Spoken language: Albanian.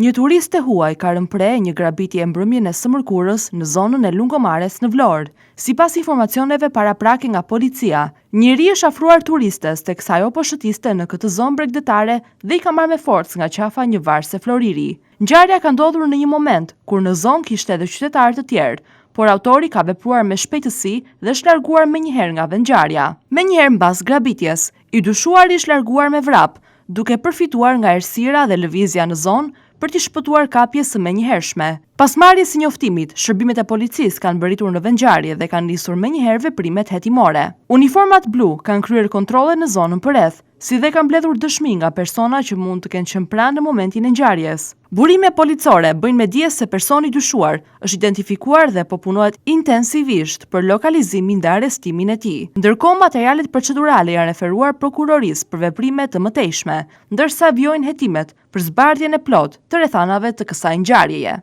Një turist e huaj ka rënë pre një grabitje mbrëmjen e së mërkurës në zonën e Lungomares në Vlorë. Sipas informacioneve paraprake nga policia, njëri është afruar turistes teksa ajo po shëtiste në këtë zonë bregdetare dhe i ka marrë me forcë nga qafa një varëse floriri. Ngjarja ka ndodhur në një moment kur në zonë kishte edhe qytetarë të tjerë, por autori ka vepruar me shpejtësi dhe është larguar menjëherë nga vendngjarja. Menjëherë mbas grabitjes, i dyshuari është larguar me vrap, duke përfituar nga errësira dhe lëvizja në zonë për t'i shpëtuar kapjes së menjëhershme. Pas marrjes së njoftimit, shërbimet e policisë kanë bërritur në vendngjarje dhe kanë nisur menjëherë veprimet hetimore. Uniformat blu kanë kryer kontrolle në zonën përreth, si dhe kanë mbledhur dëshmi nga persona që mund të kenë qenë pranë në momentin e ngjarjes. Burime policore bëjnë me dije se personi dyshuar është identifikuar dhe po punohet intensivisht për lokalizimin dhe arrestimin e tij. Ndërkohë, materialet procedurale janë referuar prokurorisë për veprime të mëtejshme, ndërsa vijojnë hetimet për zbardhjen e plotë të rrethanave të kësaj ngjarjeje.